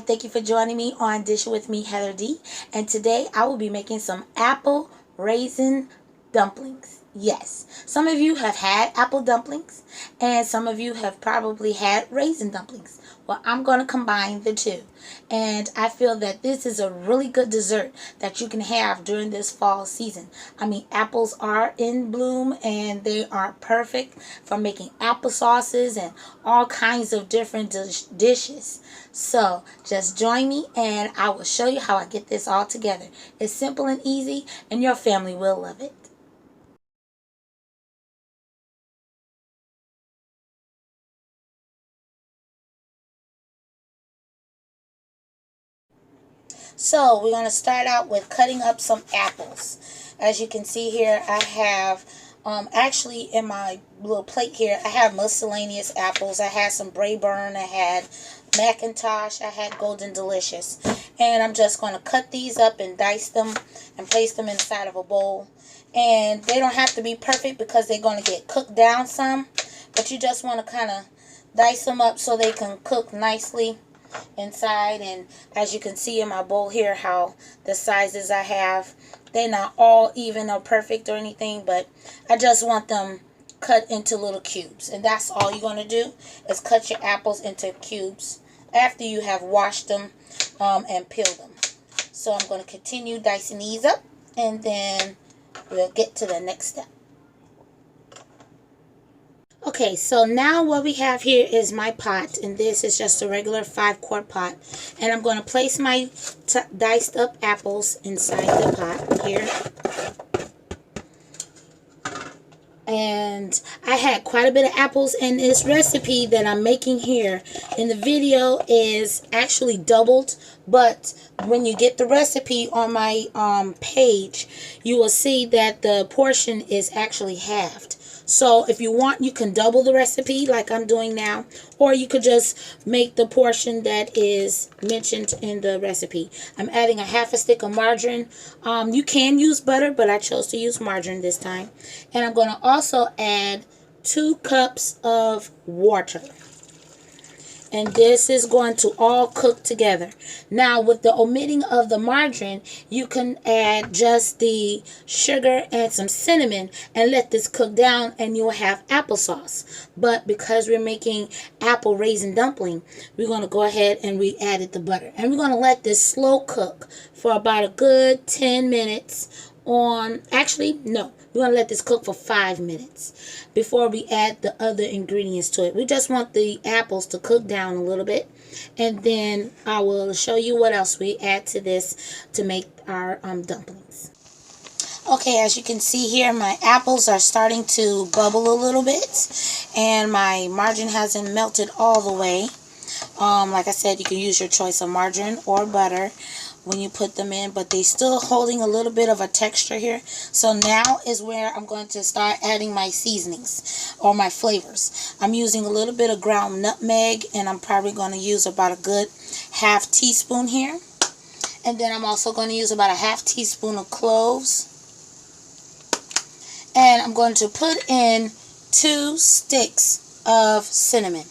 thank you for joining me on Dish With Me, Heather D. And today I will be making some apple raisin dumplings. Yes, some of you have had apple dumplings and some of you have probably had raisin dumplings. Well, I'm going to combine the two. And I feel that this is a really good dessert that you can have during this fall season. I mean, apples are in bloom and they are perfect for making apple sauces and all kinds of different dishes. So just join me and I will show you how I get this all together. It's simple and easy and your family will love it. So we're going to start out with cutting up some apples. As you can see here, I have actually in my little plate here, I have miscellaneous apples. I had some Brayburn, I had Macintosh, I had Golden Delicious. And I'm just going to cut these up and dice them and place them inside of a bowl. And they don't have to be perfect because they're going to get cooked down some. But you just want to kind of dice them up so they can cook nicely inside. And as you can see in my bowl here, how the sizes I have, they're not all even or perfect or anything, but I just want them cut into little cubes. And that's all you're going to do is cut your apples into cubes after you have washed them and peeled them. So I'm going to continue dicing these up and then we'll get to the next step. Okay, so now what we have here is my pot, and this is just a regular 5-quart pot. And I'm going to place my diced up apples inside the pot here. And I had quite a bit of apples, and this recipe that I'm making here in the video is actually doubled. But when you get the recipe on my page, you will see that the portion is actually halved. So if you want, you can double the recipe like I'm doing now, or you could just make the portion that is mentioned in the recipe. I'm adding a half a stick of margarine. You can use butter, but I chose to use margarine this time. And I'm going to also add 2 cups of water. And this is going to all cook together. Now, with the omitting of the margarine, you can add just the sugar and some cinnamon and let this cook down and you'll have applesauce. But because we're making apple raisin dumpling, we're going to go ahead and we added the butter. And we're going to let this slow cook for about a good 10 minutes on, actually, no. We're going to let this cook for 5 minutes before we add the other ingredients to it. We just want the apples to cook down a little bit. And then I will show you what else we add to this to make our dumplings. Okay, as you can see here, my apples are starting to bubble a little bit. And my margarine hasn't melted all the way. Like I said, you can use your choice of margarine or butter when you put them in, but they're still holding a little bit of a texture here. So now is where I'm going to start adding my seasonings or my flavors. I'm using a little bit of ground nutmeg, and I'm probably going to use about a good half teaspoon here. And then I'm also going to use about a half teaspoon of cloves. And I'm going to put in 2 sticks of cinnamon.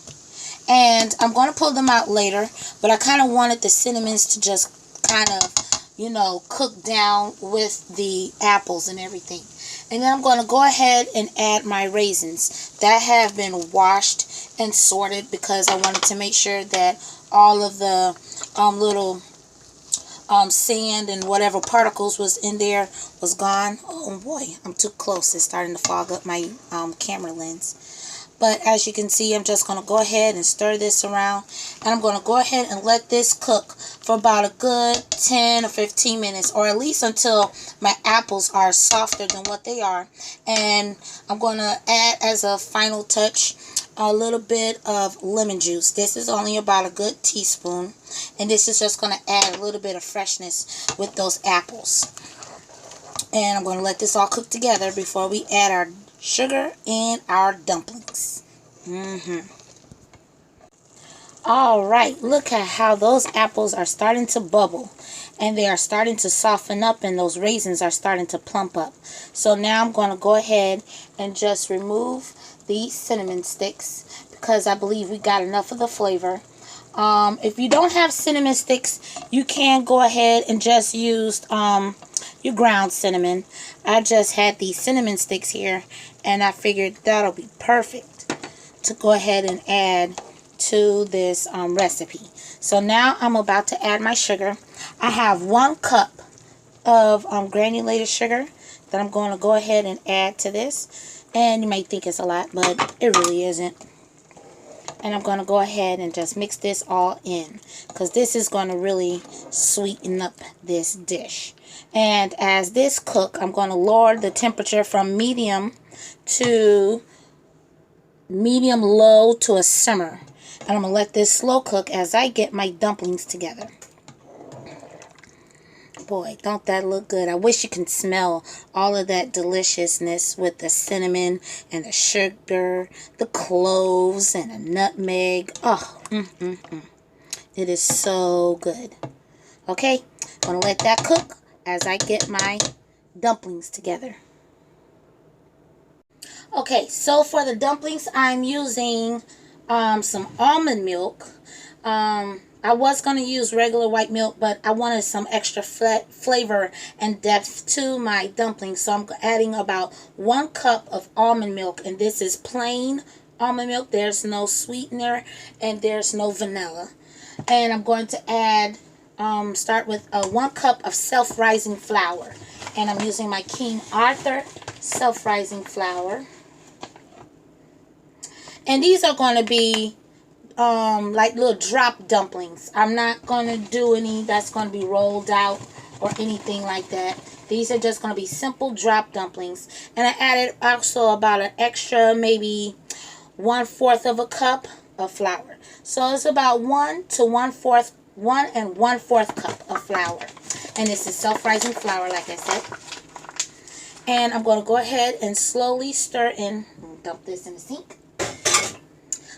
And I'm going to pull them out later, but I kind of wanted the cinnamons to just kind of, you know, cook down with the apples and everything. And then I'm going to go ahead and add my raisins that have been washed and sorted because I wanted to make sure that all of the little sand and whatever particles was in there was gone. Oh boy, I'm too close. It's starting to fog up my camera lens. But as you can see, I'm just going to go ahead and stir this around. And I'm going to go ahead and let this cook for about a good 10 or 15 minutes. Or at least until my apples are softer than what they are. And I'm going to add as a final touch a little bit of lemon juice. This is only about a good teaspoon. And this is just going to add a little bit of freshness with those apples. And I'm going to let this all cook together before we add our sugar and our dumplings. Alright, look at how those apples are starting to bubble and they are starting to soften up and those raisins are starting to plump up. So now I'm going to go ahead and just remove these cinnamon sticks because I believe we got enough of the flavor. If you don't have cinnamon sticks, you can go ahead and just use your ground cinnamon. I just had these cinnamon sticks here, and I figured that'll be perfect to go ahead and add to this recipe. So now I'm about to add my sugar. I have 1 cup of granulated sugar that I'm going to go ahead and add to this. And you might think it's a lot, but it really isn't. And I'm going to go ahead and just mix this all in, because this is going to really sweeten up this dish. And as this cooks, I'm going to lower the temperature from medium to medium low to a simmer. And I'm going to let this slow cook as I get my dumplings together. Boy, don't that look good. I wish you could smell all of that deliciousness with the cinnamon and the sugar, the cloves and the nutmeg. Oh, It is so good. Okay, I'm going to let that cook as I get my dumplings together. Okay, so for the dumplings, I'm using some almond milk. I was going to use regular white milk, but I wanted some extra flavor and depth to my dumplings. So I'm adding about 1 cup of almond milk. And this is plain almond milk. There's no sweetener and there's no vanilla. And I'm going to add, start with 1 cup of self-rising flour. And I'm using my King Arthur self-rising flour. And these are going to be like little drop dumplings. I'm not going to do any that's going to be rolled out or anything like that. These are just going to be simple drop dumplings. And I added also about an extra, maybe 1/4 of a cup of flour. So it's about 1 and 1/4 cup of flour. And this is self-rising flour, like I said. And I'm going to go ahead and slowly stir in. Dump this in the sink.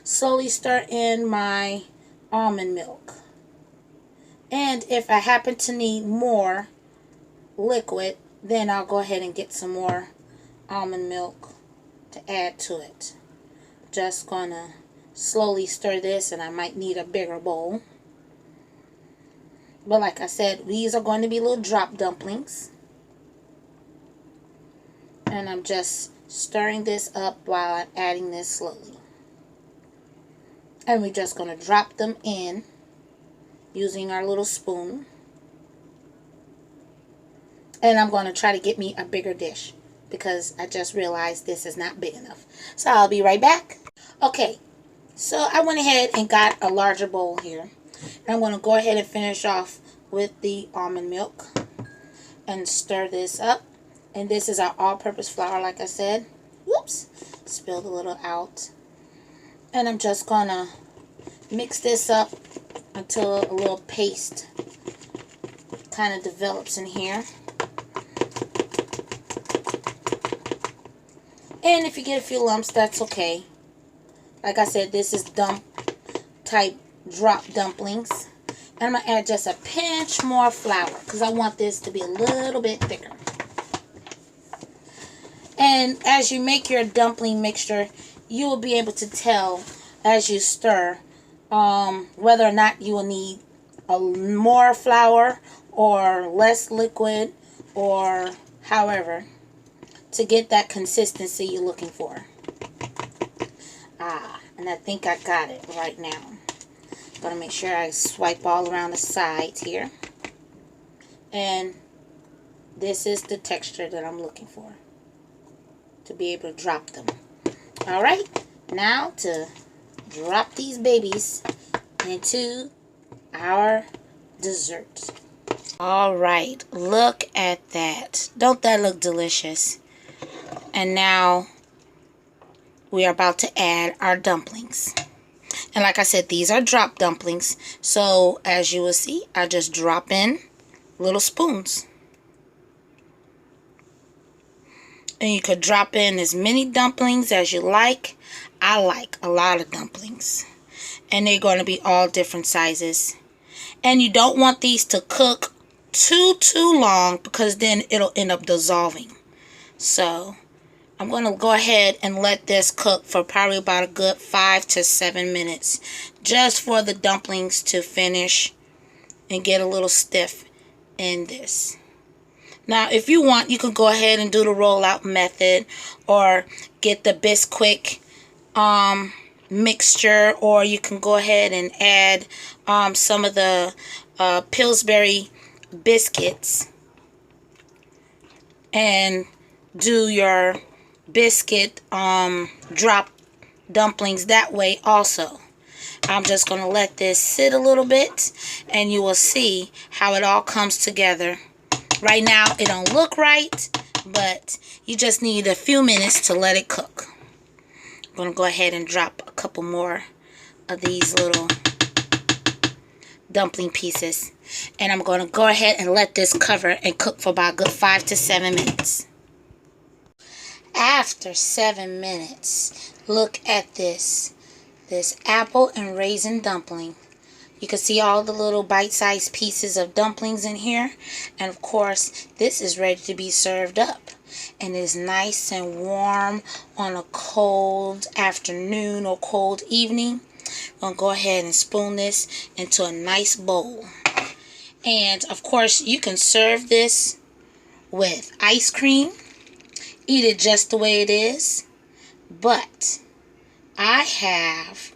Slowly stir in my almond milk. And if I happen to need more liquid, then I'll go ahead and get some more almond milk to add to it. Just gonna slowly stir this, and I might need a bigger bowl. But like I said, these are going to be little drop dumplings. And I'm just stirring this up while I'm adding this slowly. And we're just going to drop them in using our little spoon. And I'm going to try to get me a bigger dish, because I just realized this is not big enough. So I'll be right back. Okay, so I went ahead and got a larger bowl here. And I'm going to go ahead and finish off with the almond milk and stir this up. And this is our all-purpose flour, like I said. Whoops, spilled a little out. And I'm just going to mix this up until a little paste kind of develops in here. And if you get a few lumps, that's okay. Like I said, this is type drop dumplings. And I'm going to add just a pinch more flour, because I want this to be a little bit thicker. And as you make your dumpling mixture, you will be able to tell as you stir whether or not you will need more flour or less liquid, or however, to get that consistency you're looking for. And I think I got it right now. Gonna make sure I swipe all around the sides here. And this is the texture that I'm looking for to be able to drop them. Alright, now to drop these babies into our dessert. Alright, look at that. Don't that look delicious? And now we are about to add our dumplings. And like I said, these are drop dumplings. So as you will see, I just drop in little spoons. And you could drop in as many dumplings as you like. I like a lot of dumplings. And they're going to be all different sizes. And you don't want these to cook too long, because then it'll end up dissolving. So I'm going to go ahead and let this cook for probably about a good 5 to 7 minutes. Just for the dumplings to finish and get a little stiff in this. Now, if you want, you can go ahead and do the rollout method, or get the biscuit mixture, or you can go ahead and add some of the Pillsbury biscuits and do your biscuit drop dumplings that way also. I'm just going to let this sit a little bit, and you will see how it all comes together. Right now, it don't look right, but you just need a few minutes to let it cook. I'm going to go ahead and drop a couple more of these little dumpling pieces. And I'm going to go ahead and let this cover and cook for about a good 5 to 7 minutes. After 7 minutes, look at this. This apple and raisin dumpling. You can see all the little bite-sized pieces of dumplings in here. And of course, this is ready to be served up. And it's nice and warm on a cold afternoon or cold evening. I'm going to go ahead and spoon this into a nice bowl. And of course, you can serve this with ice cream. Eat it just the way it is. But I have,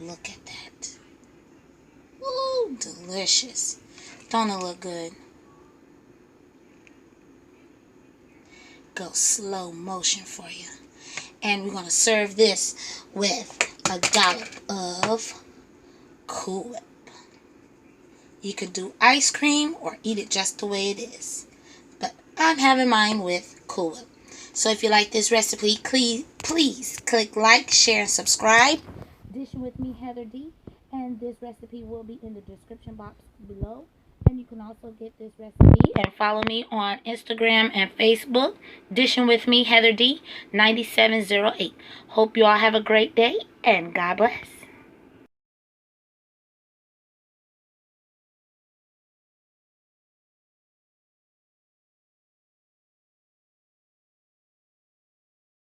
look at that. Ooh, delicious. Don't it look good? Go slow motion for you. And we're going to serve this with a dollop of Cool Whip. You could do ice cream or eat it just the way it is. But I'm having mine with Cool Whip. So if you like this recipe, please click like, share, and subscribe. Dishing with me, Heather D. And this recipe will be in the description box below. And you can also get this recipe and follow me on Instagram and Facebook. Dishing with me, Heather D. 9708. Hope you all have a great day, and God bless.